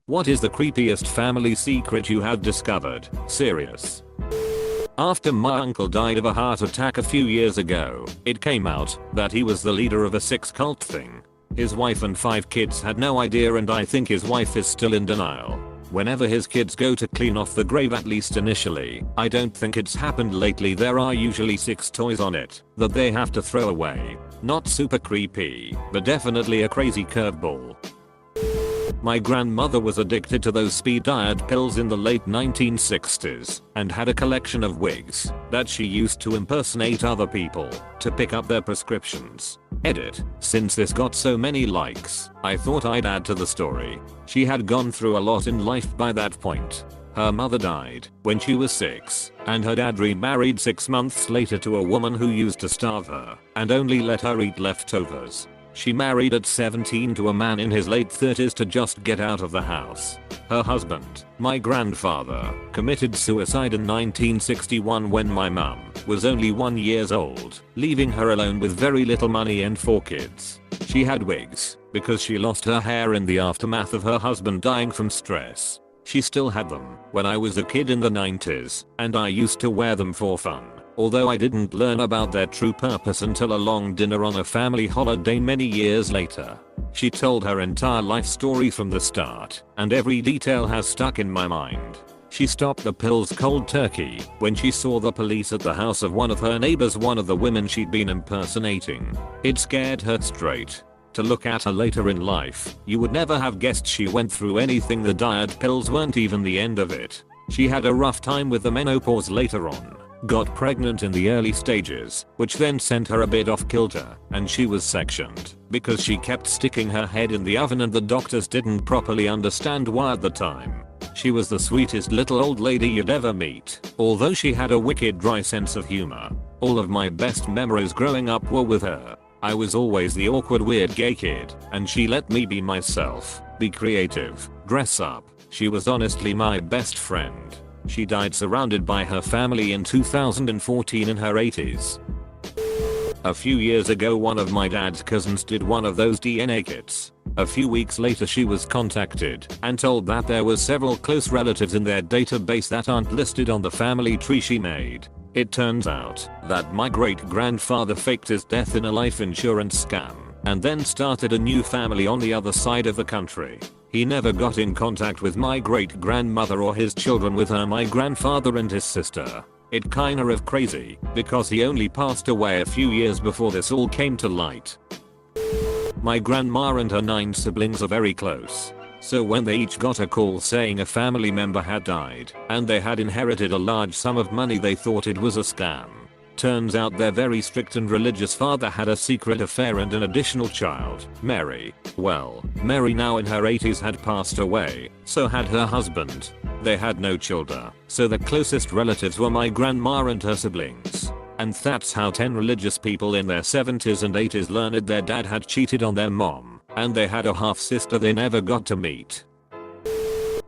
What is the creepiest family secret you have discovered? Serious. After my uncle died of a heart attack a few years ago, it came out that he was the leader of a sex cult thing. His wife and 5 kids had no idea, and I think his wife is still in denial. Whenever his kids go to clean off the grave, at least initially, I don't think it's happened lately, there are usually 6 toys on it that they have to throw away. Not super creepy, but definitely a crazy curveball. My grandmother was addicted to those speed diet pills in the late 1960s and had a collection of wigs that she used to impersonate other people to pick up their prescriptions. Edit. Since this got so many likes, I thought I'd add to the story. She had gone through a lot in life by that point. Her mother died when she was 6, and her dad remarried 6 months later to a woman who used to starve her and only let her eat leftovers. She married at 17 to a man in his late 30s to just get out of the house. Her husband, my grandfather, committed suicide in 1961 when my mum was only 1 year old, leaving her alone with very little money and 4 kids. She had wigs because she lost her hair in the aftermath of her husband dying from stress. She still had them when I was a kid in the 90s, and I used to wear them for fun. Although I didn't learn about their true purpose until a long dinner on a family holiday many years later. She told her entire life story from the start, and every detail has stuck in my mind. She stopped the pills cold turkey when she saw the police at the house of one of her neighbors, one of the women she'd been impersonating. It scared her straight. To look at her later in life, you would never have guessed she went through anything. The diet pills weren't even the end of it. She had a rough time with the menopause later on. Got pregnant in the early stages, which then sent her a bit off kilter, and she was sectioned because she kept sticking her head in the oven, and the doctors didn't properly understand why at the time. She was the sweetest little old lady you'd ever meet, although she had a wicked dry sense of humor. All of my best memories growing up were with her. I was always the awkward weird gay kid, and she let me be myself, be creative, dress up. She was honestly my best friend. She died surrounded by her family in 2014 in her 80s. A few years ago, one of my dad's cousins did one of those DNA kits. A few weeks later, she was contacted and told that there were several close relatives in their database that aren't listed on the family tree she made. It turns out that my great-grandfather faked his death in a life insurance scam and then started a new family on the other side of the country. He never got in contact with my great-grandmother or his children with her, my grandfather and his sister. It kinda of crazy because he only passed away a few years before this all came to light. My grandma and her 9 siblings are very close. So when they each got a call saying a family member had died and they had inherited a large sum of money, they thought it was a scam. Turns out their very strict and religious father had a secret affair and an additional child, Mary. Well, Mary, now in her 80s, had passed away, so had her husband. They had no children, so the closest relatives were my grandma and her siblings. And that's how 10 religious people in their 70s and 80s learned their dad had cheated on their mom, and they had a half-sister they never got to meet.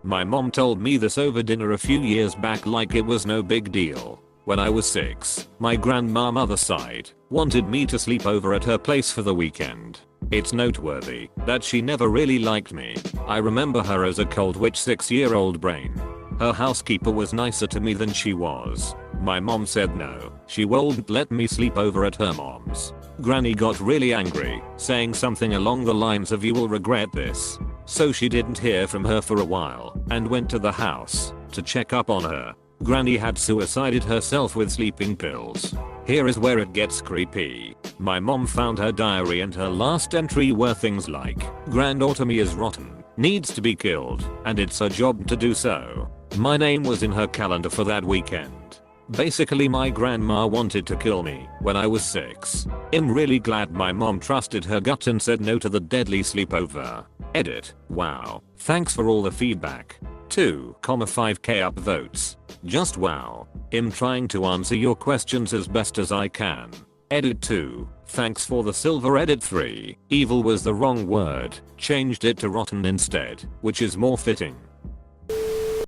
My mom told me this over dinner a few years back like it was no big deal. When I was 6, my grandma mother's side wanted me to sleep over at her place for the weekend. It's noteworthy that she never really liked me. I remember her as a cold witch 6-year-old brain. Her housekeeper was nicer to me than she was. My mom said no, she wouldn't let me sleep over at her mom's. Granny got really angry, saying something along the lines of "you will regret this." So she didn't hear from her for a while and went to the house to check up on her. Granny had suicided herself with sleeping pills. Here is where it gets creepy. My mom found her diary and her last entry were things like, "Granddaughter me is rotten, needs to be killed, and it's her job to do so." My name was in her calendar for that weekend. Basically, my grandma wanted to kill me when I was 6. I'm really glad my mom trusted her gut and said no to the deadly sleepover. Edit. Wow. Thanks for all the feedback. 2,5k upvotes. Just wow. I'm trying to answer your questions as best as I can. Edit 2. Thanks for the silver. Edit 3. Evil was the wrong word. Changed it to rotten instead, which is more fitting.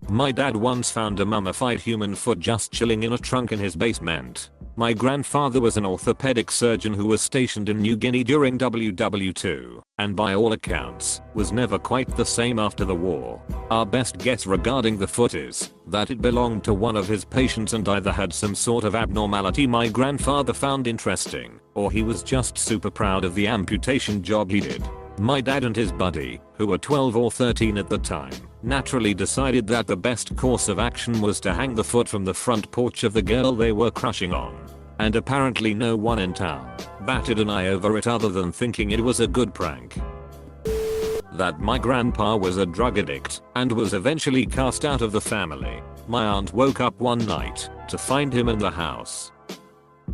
My dad once found a mummified human foot just chilling in a trunk in his basement. My grandfather was an orthopedic surgeon who was stationed in New Guinea during WW2, and by all accounts, was never quite the same after the war. Our best guess regarding the foot is that it belonged to one of his patients and either had some sort of abnormality my grandfather found interesting, or he was just super proud of the amputation job he did. My dad and his buddy, who were 12 or 13 at the time, naturally decided that the best course of action was to hang the foot from the front porch of the girl they were crushing on. And apparently no one in town batted an eye over it other than thinking it was a good prank. That my grandpa was a drug addict and was eventually cast out of the family. My aunt woke up one night to find him in the house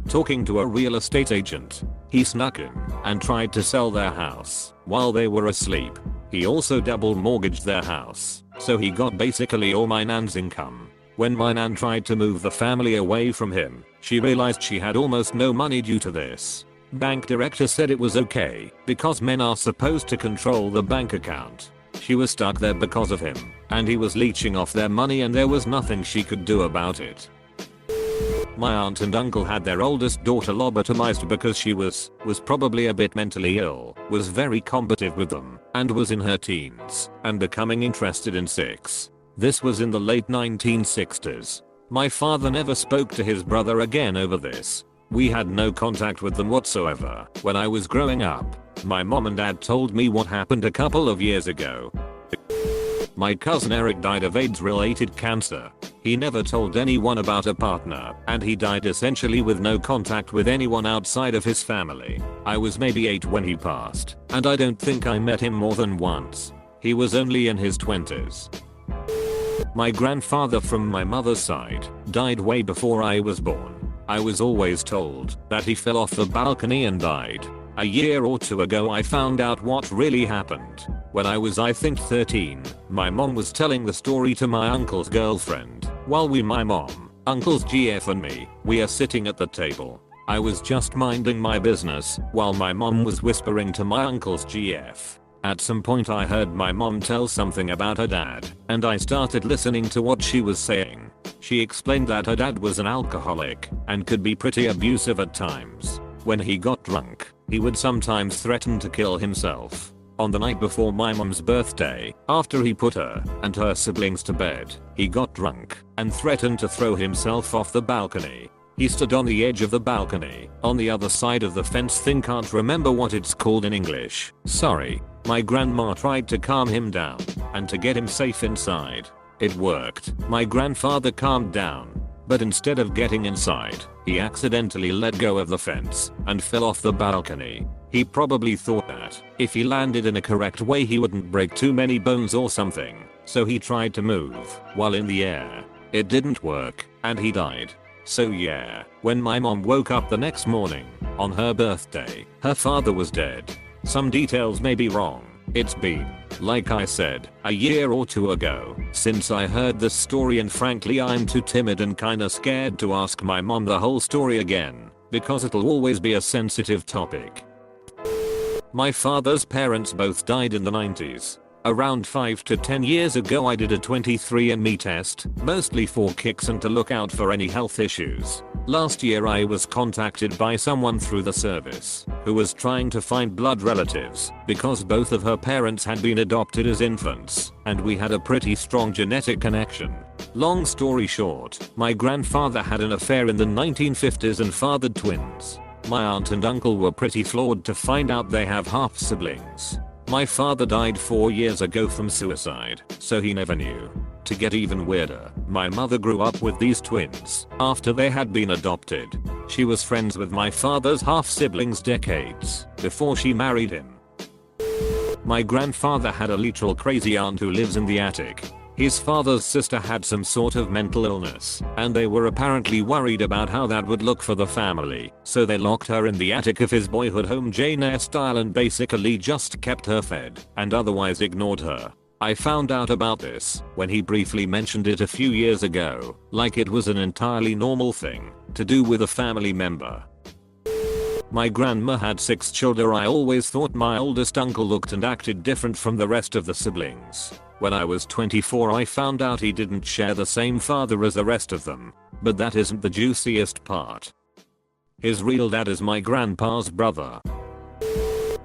talking to a real estate agent. He snuck in and tried to sell their house while they were asleep. He also double mortgaged their house, so he got basically all my nan's income. When my nan tried to move the family away from him, she realized she had almost no money due to this. Bank director said it was okay because men are supposed to control the bank account. She was stuck there because of him, and he was leeching off their money and there was nothing she could do about it. My aunt and uncle had their oldest daughter lobotomized because she was probably a bit mentally ill, was very combative with them, and was in her teens and becoming interested in sex. This was in the late 1960s. My father never spoke to his brother again over this. We had no contact with them whatsoever. When I was growing up, my mom and dad told me what happened a couple of years ago. My cousin Eric died of AIDS-related cancer. He never told anyone about a partner, and he died essentially with no contact with anyone outside of his family. I was maybe 8 when he passed, and I don't think I met him more than once. He was only in his 20s. My grandfather from my mother's side died way before I was born. I was always told that he fell off the balcony and died. A year or two ago I found out what really happened. When I was I think 13, my mom was telling the story to my uncle's girlfriend, while my mom, uncle's GF and me, we are sitting at the table. I was just minding my business while my mom was whispering to my uncle's GF. At some point I heard my mom tell something about her dad, and I started listening to what she was saying. She explained that her dad was an alcoholic and could be pretty abusive at times. When he got drunk, he would sometimes threaten to kill himself. On the night before my mom's birthday, after he put her and her siblings to bed, he got drunk and threatened to throw himself off the balcony. He stood on the edge of the balcony, on the other side of the fence thing, can't remember what it's called in English, sorry. My grandma tried to calm him down and to get him safe inside. It worked. My grandfather calmed down, but instead of getting inside, he accidentally let go of the fence and fell off the balcony. He probably thought that if he landed in a correct way he wouldn't break too many bones or something, so he tried to move while in the air. It didn't work, and he died. So yeah, when my mom woke up the next morning, on her birthday, her father was dead. Some details may be wrong. It's been, like I said, a year or two ago since I heard this story, and frankly I'm too timid and kinda scared to ask my mom the whole story again, because it'll always be a sensitive topic. My father's parents both died in the 90s. Around 5 to 10 years ago I did a 23andMe test, mostly for kicks and to look out for any health issues. Last year I was contacted by someone through the service who was trying to find blood relatives because both of her parents had been adopted as infants and we had a pretty strong genetic connection. Long story short, my grandfather had an affair in the 1950s and fathered twins. My aunt and uncle were pretty floored to find out they have half siblings. My father died 4 years ago from suicide, so he never knew. To get even weirder, my mother grew up with these twins after they had been adopted. She was friends with my father's half-siblings decades before she married him. My grandfather had a literal crazy aunt who lives in the attic. His father's sister had some sort of mental illness, and they were apparently worried about how that would look for the family, so they locked her in the attic of his boyhood home Jane Eyre style and basically just kept her fed and otherwise ignored her. I found out about this when he briefly mentioned it a few years ago, like it was an entirely normal thing to do with a family member. My grandma had 6 children. I always thought my oldest uncle looked and acted different from the rest of the siblings. When I was 24 I found out he didn't share the same father as the rest of them. But that isn't the juiciest part. His real dad is my grandpa's brother.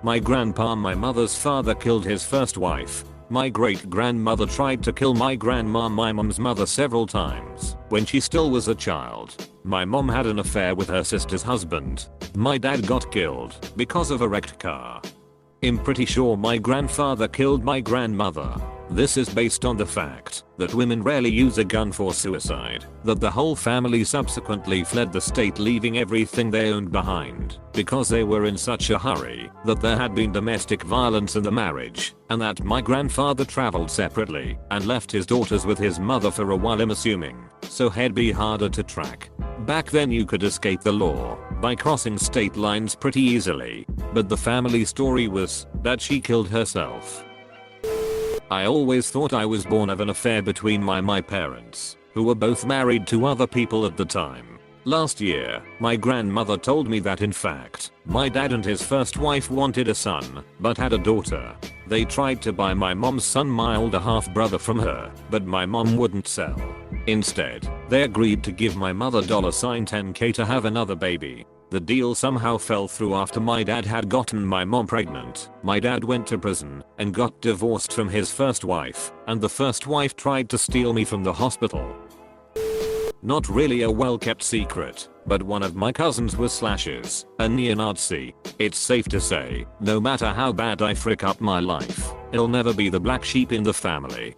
My grandpa, my mother's father, killed his first wife. My great-grandmother tried to kill my grandma, my mom's mother, several times when she still was a child. My mom had an affair with her sister's husband. My dad got killed because of a wrecked car. I'm pretty sure my grandfather killed my grandmother. This is based on the fact that women rarely use a gun for suicide, that the whole family subsequently fled the state, leaving everything they owned behind because they were in such a hurry, that there had been domestic violence in the marriage, and that my grandfather traveled separately and left his daughters with his mother for a while, I'm assuming, so he'd be harder to track. Back then you could escape the law by crossing state lines pretty easily, but the family story was that she killed herself. I always thought I was born of an affair between my parents, who were both married to other people at the time. Last year, my grandmother told me that in fact, my dad and his first wife wanted a son, but had a daughter. They tried to buy my mom's son, my older half-brother, from her, but my mom wouldn't sell. Instead, they agreed to give my mother $10K to have another baby. The deal somehow fell through after my dad had gotten my mom pregnant. My dad went to prison and got divorced from his first wife, and the first wife tried to steal me from the hospital. Not really a well-kept secret, but one of my cousins was Slashes, a neo-Nazi. It's safe to say, no matter how bad I frick up my life, it'll never be the black sheep in the family.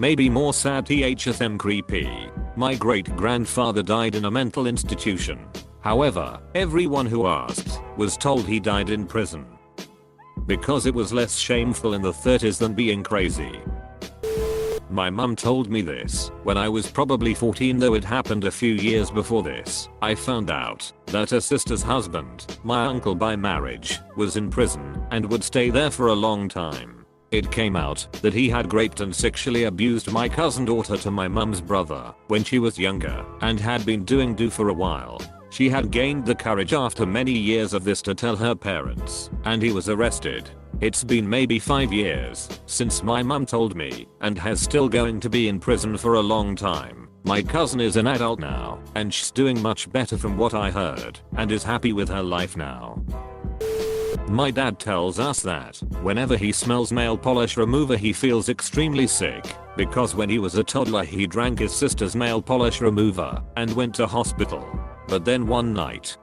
Maybe more sad THSM creepy. My great-grandfather died in a mental institution. However, everyone who asked was told he died in prison, because it was less shameful in the 30s than being crazy. My mum told me this when I was probably 14, though it happened a few years before this. I found out that her sister's husband, my uncle by marriage, was in prison and would stay there for a long time. It came out that he had raped and sexually abused my cousin daughter to my mum's brother when she was younger, and had been doing for a while. She had gained the courage after many years of this to tell her parents, and he was arrested. It's been maybe 5 years since my mum told me, and has still going to be in prison for a long time. My cousin is an adult now, and she's doing much better from what I heard, and is happy with her life now. My dad tells us that whenever he smells nail polish remover he feels extremely sick, because when he was a toddler he drank his sister's nail polish remover and went to hospital. But then one night,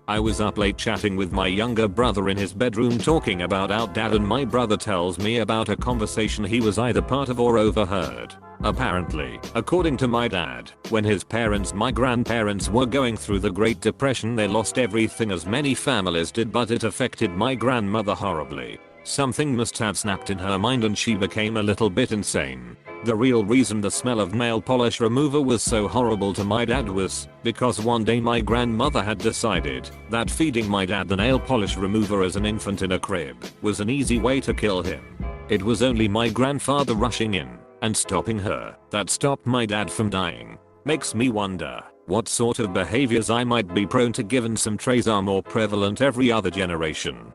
I was up late chatting with my younger brother in his bedroom talking about our dad, and my brother tells me about a conversation he was either part of or overheard. Apparently, according to my dad, when his parents, my grandparents, were going through the Great Depression, they lost everything, as many families did, but it affected my grandmother horribly. Something must have snapped in her mind and she became a little bit insane. The real reason the smell of nail polish remover was so horrible to my dad was because one day my grandmother had decided that feeding my dad the nail polish remover as an infant in a crib was an easy way to kill him. It was only my grandfather rushing in and stopping her that stopped my dad from dying. Makes me wonder what sort of behaviors I might be prone to given some traits are more prevalent every other generation.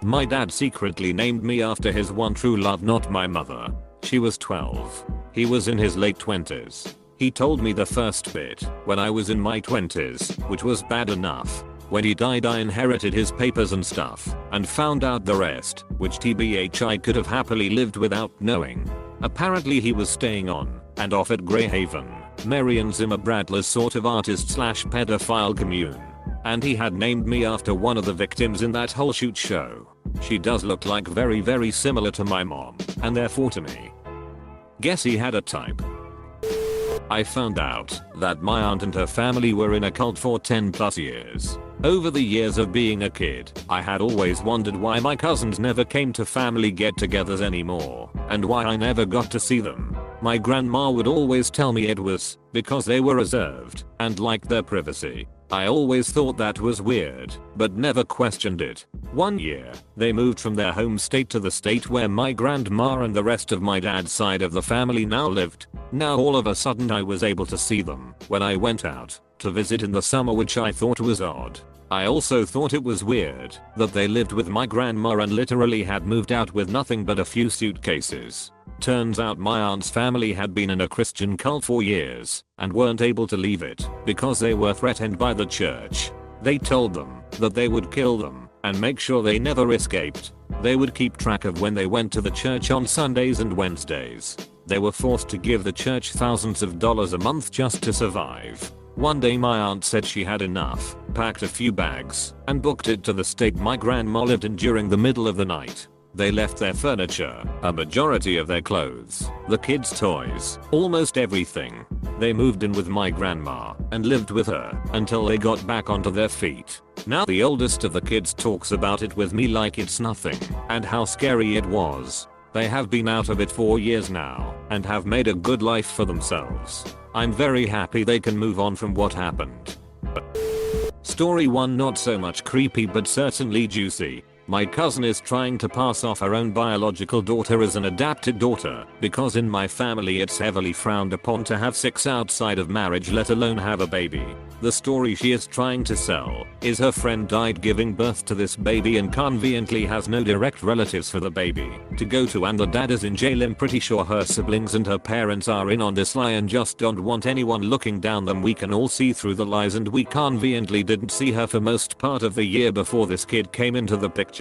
My dad secretly named me after his one true love, not my mother. She was 12. He was in his late 20s. He told me the first bit when I was in my 20s, which was bad enough. When he died I inherited his papers and stuff, and found out the rest, which tbh I could have happily lived without knowing. Apparently he was staying on and off at Greyhaven, Marion Zimmer Bradley's sort of artist/pedophile commune. And he had named me after one of the victims in that whole shoot show. She does look like very similar to my mom, and therefore to me. Guess he had a type. I found out that my aunt and her family were in a cult for 10+ years. Over the years of being a kid, I had always wondered why my cousins never came to family get-togethers anymore, and why I never got to see them. My grandma would always tell me it was because they were reserved and liked their privacy. I always thought that was weird, but never questioned it. One year, they moved from their home state to the state where my grandma and the rest of my dad's side of the family now lived. Now all of a sudden I was able to see them when I went out to visit in the summer, which I thought was odd. I also thought it was weird that they lived with my grandma and literally had moved out with nothing but a few suitcases. Turns out my aunt's family had been in a Christian cult for years and weren't able to leave it because they were threatened by the church. They told them that they would kill them and make sure they never escaped. They would keep track of when they went to the church on Sundays and Wednesdays. They were forced to give the church thousands of dollars a month just to survive. One day my aunt said she had enough, packed a few bags, and booked it to the state my grandma lived in during the middle of the night. They left their furniture, a majority of their clothes, the kids' toys, almost everything. They moved in with my grandma and lived with her until they got back onto their feet. Now the oldest of the kids talks about it with me like it's nothing and how scary it was. They have been out of it for years now and have made a good life for themselves. I'm very happy they can move on from what happened. Story 1, not so much creepy but certainly juicy. My cousin is trying to pass off her own biological daughter as an adopted daughter because in my family it's heavily frowned upon to have sex outside of marriage, let alone have a baby. The story she is trying to sell is her friend died giving birth to this baby and conveniently has no direct relatives for the baby to go to, and the dad is in jail. I'm pretty sure her siblings and her parents are in on this lie and just don't want anyone looking down them. We can all see through the lies and we conveniently didn't see her for most part of the year before this kid came into the picture.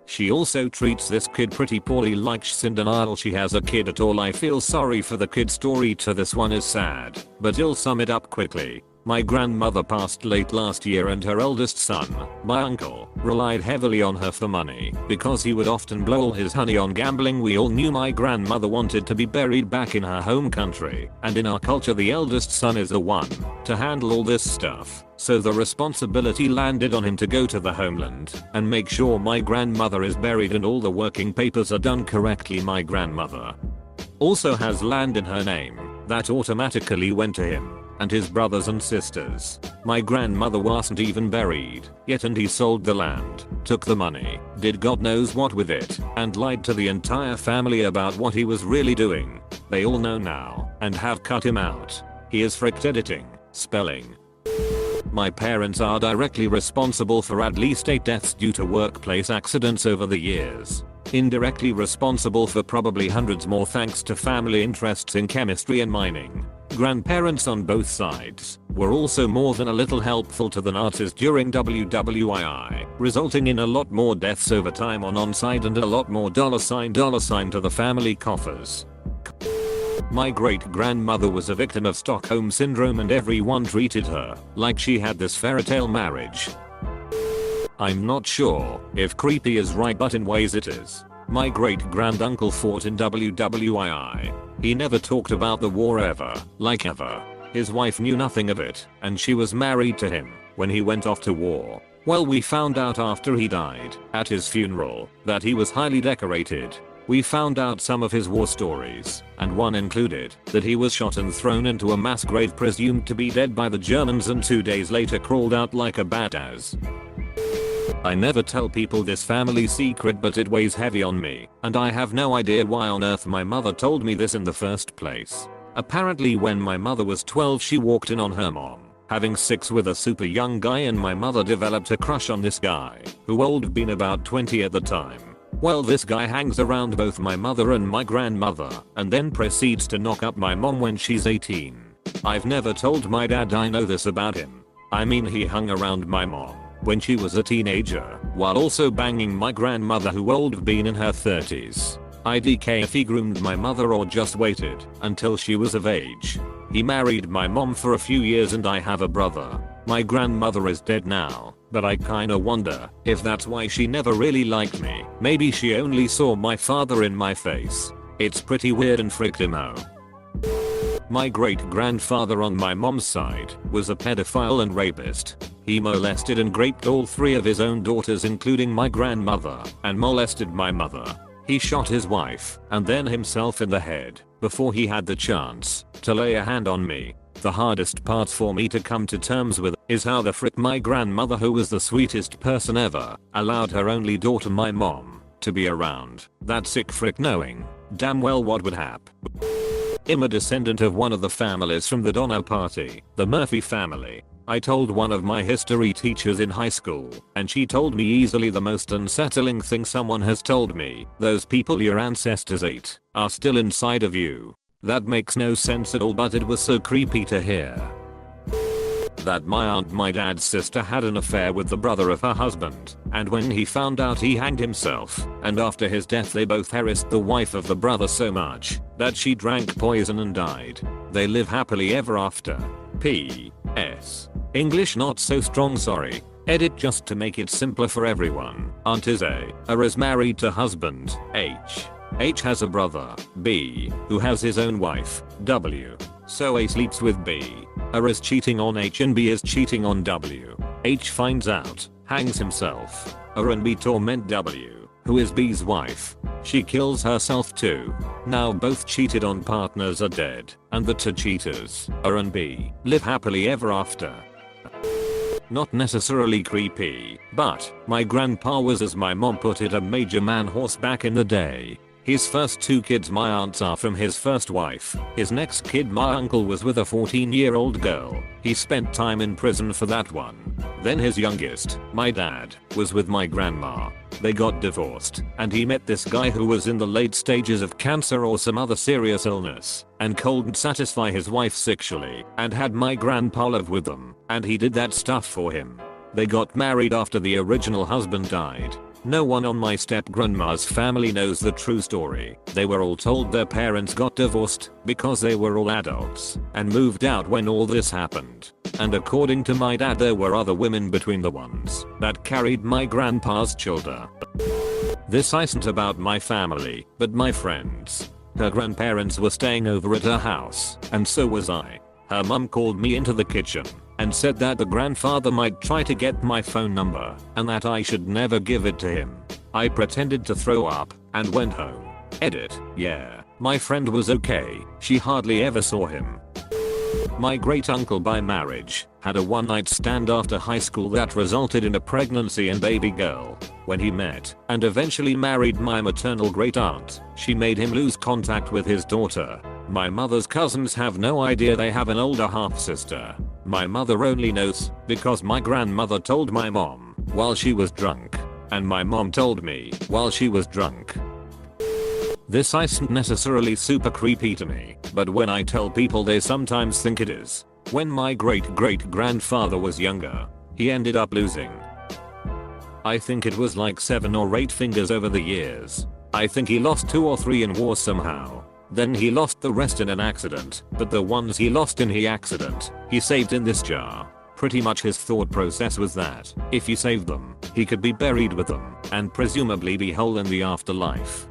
She also treats this kid pretty poorly, like she's in denial she has a kid at all. I feel sorry for the kid. Story to this one is sad, but I'll sum it up quickly. My grandmother passed late last year and her eldest son, my uncle, relied heavily on her for money because he would often blow all his honey on gambling. We all knew my grandmother wanted to be buried back in her home country, and in our culture the eldest son is the one to handle all this stuff. So the responsibility landed on him to go to the homeland and make sure my grandmother is buried and all the working papers are done correctly. My grandmother also has land in her name that automatically went to him and his brothers and sisters. My grandmother wasn't even buried yet and he sold the land, took the money, did God knows what with it, and lied to the entire family about what he was really doing. They all know now and have cut him out. He is fricked editing, spelling. My parents are directly responsible for at least 8 deaths due to workplace accidents over the years. Indirectly responsible for probably hundreds more thanks to family interests in chemistry and mining. Grandparents on both sides were also more than a little helpful to the Nazis during WWII, resulting in a lot more deaths over time on side and a lot more dollar sign to the family coffers. My great-grandmother was a victim of Stockholm syndrome and everyone treated her like she had this fairy tale marriage. I'm not sure if creepy is right, but in ways it is. My great-granduncle fought in WWII. He never talked about the war ever, like ever. His wife knew nothing of it, and she was married to him when he went off to war. Well, we found out after he died, at his funeral, that he was highly decorated. We found out some of his war stories, and one included that he was shot and thrown into a mass grave presumed to be dead by the Germans and 2 days later crawled out like a badass. I never tell people this family secret, but it weighs heavy on me, and I have no idea why on earth my mother told me this in the first place. Apparently when my mother was 12 she walked in on her mom having sex with a super young guy, and my mother developed a crush on this guy, who old been about 20 at the time. Well, this guy hangs around both my mother and my grandmother, and then proceeds to knock up my mom when she's 18. I've never told my dad I know this about him. I mean, he hung around my mom when she was a teenager, while also banging my grandmother who old been in her 30s. IDK if he groomed my mother or just waited until she was of age. He married my mom for a few years and I have a brother. My grandmother is dead now, but I kinda wonder if that's why she never really liked me. Maybe she only saw my father in my face. It's pretty weird and fricked emo. My great-grandfather on my mom's side was a pedophile and rapist. He molested and raped all 3 of his own daughters, including my grandmother, and molested my mother. He shot his wife and then himself in the head before he had the chance to lay a hand on me. The hardest part for me to come to terms with is how the frick my grandmother, who was the sweetest person ever, allowed her only daughter, my mom, to be around. That sick frick, knowing damn well what would happen I'm a descendant of one of the families from the Donner Party, the Murphy family. I told one of my history teachers in high school, and she told me easily the most unsettling thing someone has told me. Those people your ancestors ate are still inside of you. That makes no sense at all, but it was so creepy to hear. That my aunt, my dad's sister, had an affair with the brother of her husband, and when he found out he hanged himself, and after his death they both harassed the wife of the brother so much that she drank poison and died. They live happily ever after. P.S. English not so strong, sorry. Edit just to make it simpler for everyone. Aunt is A is married to husband H. H has a brother B who has his own wife W. So A sleeps with B. A is cheating on H and B is cheating on W. H finds out, hangs himself. A and B torment W, who is B's wife. She kills herself too. Now both cheated on partners are dead, and the two cheaters, A and B, live happily ever after. Not necessarily creepy, but my grandpa was, as my mom put it, a major man horse back in the day. His first two kids my aunts are from his first wife. His next kid my uncle was with a 14-year-old girl. He spent time in prison for that one. Then his youngest, my dad, was with my grandma. They got divorced, and he met this guy who was in the late stages of cancer or some other serious illness, and couldn't satisfy his wife sexually, and had my grandpa live with them, and he did that stuff for him. They got married after the original husband died. No one on my step-grandma's family knows the true story. They were all told their parents got divorced because they were all adults and moved out when all this happened. And according to my dad, there were other women between the ones that carried my grandpa's children. This isn't about my family, but my friends. Her grandparents were staying over at her house, and so was I. Her mum called me into the kitchen and said that the grandfather might try to get my phone number and that I should never give it to him. I pretended to throw up and went home. Edit. Yeah, my friend was okay. She hardly ever saw him. My great uncle by marriage had a one-night stand after high school that resulted in a pregnancy and baby girl. When he met and eventually married my maternal great aunt, she made him lose contact with his daughter. My mother's cousins have no idea they have an older half-sister. My mother only knows because my grandmother told my mom while she was drunk, and my mom told me while she was drunk. This isn't necessarily super creepy to me, but when I tell people they sometimes think it is. When my great-great-grandfather was younger, he ended up losing, I think it was like 7 or 8 fingers over the years. I think he lost 2 or 3 in war somehow. Then he lost the rest in an accident, but the ones he lost in the accident, he saved in this jar. Pretty much his thought process was that, if he saved them, he could be buried with them, and presumably be whole in the afterlife.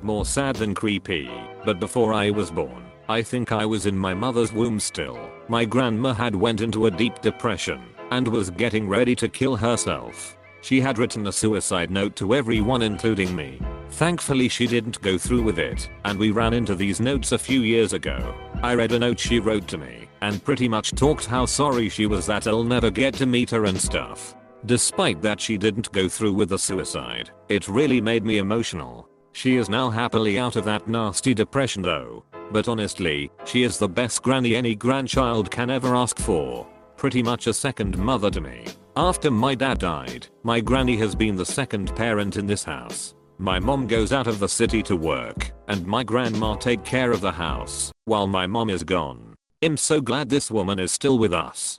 More sad than creepy, but before I was born, I think I was in my mother's womb still. My grandma had went into a deep depression, and was getting ready to kill herself. She had written a suicide note to everyone including me. Thankfully she didn't go through with it, and we ran into these notes a few years ago. I read a note she wrote to me, and pretty much talked how sorry she was that I'll never get to meet her and stuff. Despite that she didn't go through with the suicide, it really made me emotional. She is now happily out of that nasty depression though. But honestly, she is the best granny any grandchild can ever ask for. Pretty much a second mother to me. After my dad died, my granny has been the second parent in this house. My mom goes out of the city to work, and my grandma take care of the house while my mom is gone. I'm so glad this woman is still with us.